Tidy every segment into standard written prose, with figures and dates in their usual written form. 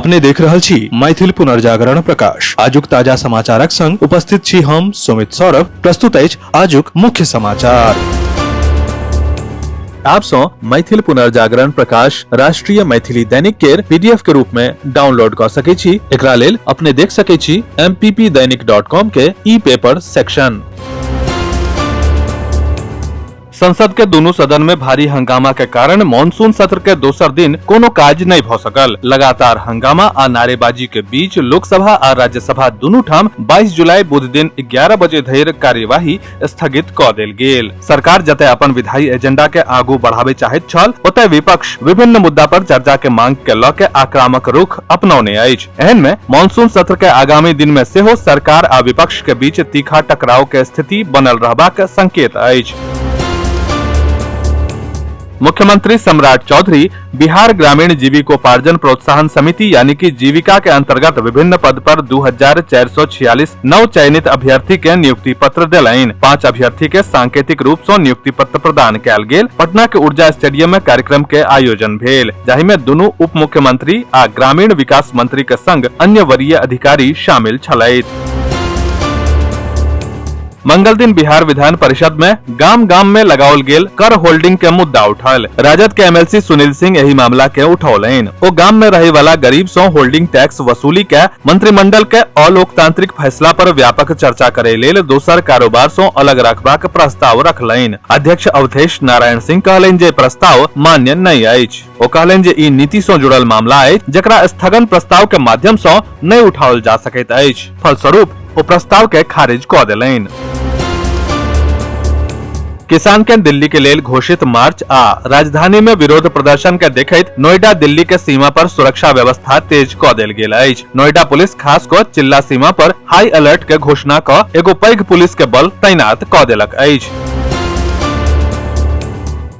अपने देख रहल छी मैथिल पुनर्जागरण प्रकाश। आजुक ताजा समाचारक संग उपस्थित छी हम सुमित सौरभ। प्रस्तुत अछि आजुक मुख्य समाचार। आप सो मैथिल पुनर्जागरण प्रकाश राष्ट्रीय मैथिली दैनिक केर पीडीएफ के रूप में डाउनलोड कर सके छी। एकरा लेल अपने देख सके छी mppdainik.com के ई पेपर सेक्शन। संसद के दोनों सदन में भारी हंगामा के कारण मॉनसून सत्र के दोसर दिन कोनो काज नहीं भ सकल। लगातार हंगामा आ नारेबाजी के बीच लोकसभा आ राज्यसभा दुनू ठाम 22 जुलाई बुध दिन 11 बजे धरि कार्यवाही स्थगित क देल गेल। सरकार जते अपन विधायी एजेंडा के आगू बढ़ावे चाहैत छल, ओते विपक्ष विभिन्न मुद्दा पर चर्चा के मांग के ल के आक्रामक रुख अपनौने अछि। एहन में मॉनसून सत्र के आगामी दिन में सेहो सरकार आ विपक्ष के बीच तीखा टकराव के स्थिति बनल रहबाक संकेत अछि। मुख्यमंत्री सम्राट चौधरी बिहार ग्रामीण जीविकोपार्जन प्रोत्साहन समिति यानी कि जीविका के अंतर्गत विभिन्न पद पर 2446 नव चयनित अभ्यर्थी के नियुक्ति पत्र देलैन। 5 अभ्यर्थी के सांकेतिक रूप से नियुक्ति पत्र प्रदान कयल गेल। पटना के ऊर्जा स्टेडियम में कार्यक्रम के आयोजन भेल, जाहि में दुनू उप मुख्यमंत्री आ ग्रामीण विकास मंत्री के संग अन्य वरीय अधिकारी शामिल छलैथ। मंगल दिन बिहार विधान परिषद में गाम गाम में लगाओल गेल कर होल्डिंग के मुद्दा उठल। राजद के एमएलसी सुनील सिंह यही मामला के उठौलैन। ओ गाम में रहे वाला गरीब सो होल्डिंग टैक्स वसूली के मंत्रिमंडल के अलोकतांत्रिक फैसला पर व्यापक चर्चा करे लेल दोसर कारोबार सो अलग रखबाक प्रस्ताव रखलैन। अध्यक्ष अवधेश नारायण सिंह कहलैन जे प्रस्ताव मान्य नहीं अछि। ओ कहलैन जे ई नीति सो जुड़ल मामला अछि जकरा स्थगन प्रस्ताव के माध्यम सो नहीं उठाओल जा सकैत अछि। फलस्वरूप ओ प्रस्ताव के खारिज क देलैन। किसान के दिल्ली के लेल घोषित मार्च आ राजधानी में विरोध प्रदर्शन के देखैत नोएडा दिल्ली के सीमा पर सुरक्षा व्यवस्था तेज क देल गेल अछि। नोएडा पुलिस खास क चिल्ला सीमा पर हाई अलर्ट के घोषणा क एगो पैघ पुलिस के बल तैनात क देलक अछि।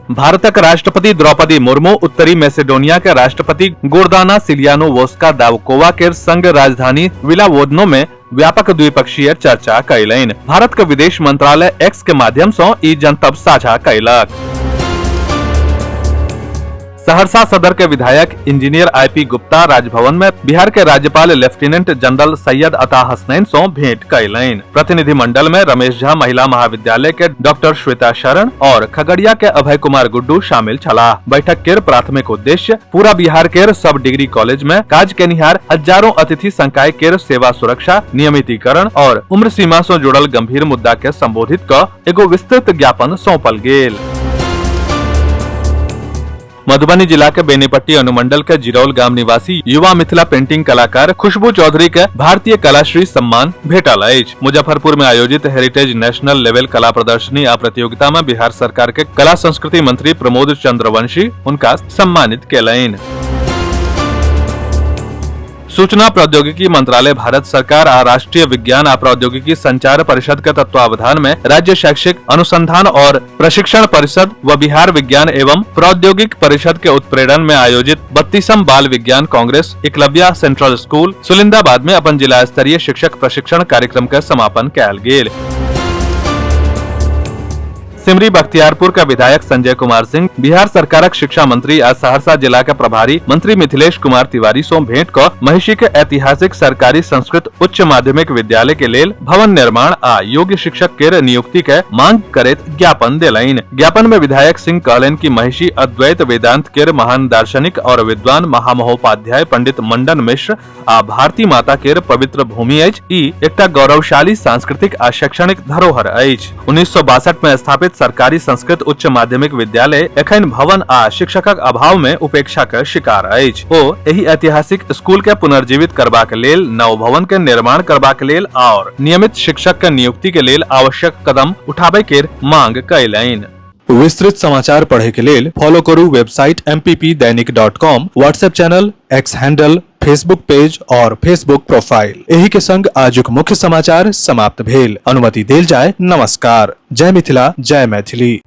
भारतक राष्ट्रपति द्रौपदी मुर्मू उत्तरी मैसेडोनिया के राष्ट्रपति गोर्दाना सिलियानोवोस्का दावकोवा के संग राजधानी विलावोदनो में व्यापक द्विपक्षीय चर्चा कयलैन। भारत के विदेश मंत्रालय एक्स के माध्यम से ई जनतब साझा कयलक। सहरसा सदर के विधायक इंजीनियर आईपी गुप्ता राजभवन में बिहार के राज्यपाल लेफ्टिनेंट जनरल सैयद अता हसनैन से भेंट कयलैन। प्रतिनिधि मंडल में रमेश झा महिला महाविद्यालय के डॉक्टर श्वेता शरण और खगड़िया के अभय कुमार गुड्डू शामिल छलाह। बैठक के प्राथमिक उद्देश्य पूरा बिहार के सब डिग्री कॉलेज में काज केनिहार हजारों अतिथि संकाय के सेवा सुरक्षा, नियमितीकरण और उम्र सीमा से जुड़ल गंभीर मुद्दा के संबोधित क एगो विस्तृत ज्ञापन सौंपल गेल। मधुबनी जिला के बेनीपट्टी अनुमंडल के जिरौल गाम निवासी युवा मिथिला पेंटिंग कलाकार खुशबू चौधरी के भारतीय कलाश्री सम्मान भेटल अछि। मुजफ्फरपुर में आयोजित हेरिटेज नेशनल लेवल कला प्रदर्शनी आ प्रतियोगिता में बिहार सरकार के कला संस्कृति मंत्री प्रमोद चंद्रवंशी उनका सम्मानित केलैन। सूचना प्रौद्योगिकी मंत्रालय भारत सरकार आ राष्ट्रीय विज्ञान आ प्रौद्योगिकी संचार परिषद के तत्वावधान में राज्य शैक्षिक अनुसंधान और प्रशिक्षण परिषद व बिहार विज्ञान एवं प्रौद्योगिक परिषद के उत्प्रेरण में आयोजित 32वीं बाल विज्ञान कांग्रेस एकलव्या सेंट्रल स्कूल सुलिंदाबाद में अपन जिला स्तरीय शिक्षक प्रशिक्षण कार्यक्रम के समापन कयल गेल। सिमरी बख्तियारपुर का विधायक संजय कुमार सिंह बिहार सरकारक शिक्षा मंत्री आ सहरसा जिला के प्रभारी मंत्री मिथिलेश कुमार तिवारी से भेंट क महिषी के ऐतिहासिक सरकारी संस्कृत उच्च माध्यमिक विद्यालय के लेल भवन निर्माण आ योग्य शिक्षक के नियुक्ति के मांग करैत ज्ञापन देलैन। ज्ञापन में विधायक सिंह कहलैन कि महिषी अद्वैत वेदांत के महान दार्शनिक और विद्वान महामहोपाध्याय पंडित मंडन मिश्र आ भारती माता के पवित्र भूमि अछि। ई एकटा गौरवशाली सांस्कृतिक आ शैक्षणिक धरोहर अछि। 1962 में स्थापित सरकारी संस्कृत उच्च माध्यमिक विद्यालय एखन भवन आ शिक्षकक अभाव में उपेक्षा के शिकार अछि। ओ एही ऐतिहासिक स्कूल के पुनर्जीवित करबाक लेल नव भवन के निर्माण करबाक लेल और नियमित शिक्षक के नियुक्ति के लेल आवश्यक कदम उठाबै के मांग कयलैन। विस्तृत समाचार पढ़े के लेल फॉलो करू website mppdainik.com, WhatsApp channel, x handle, Facebook page और फेसबुक प्रोफाइल। एही के संग आजुक मुख्य समाचार समाप्त भेल। अनुमति देल जाय। नमस्कार। जय मिथिला, जय मैथिली।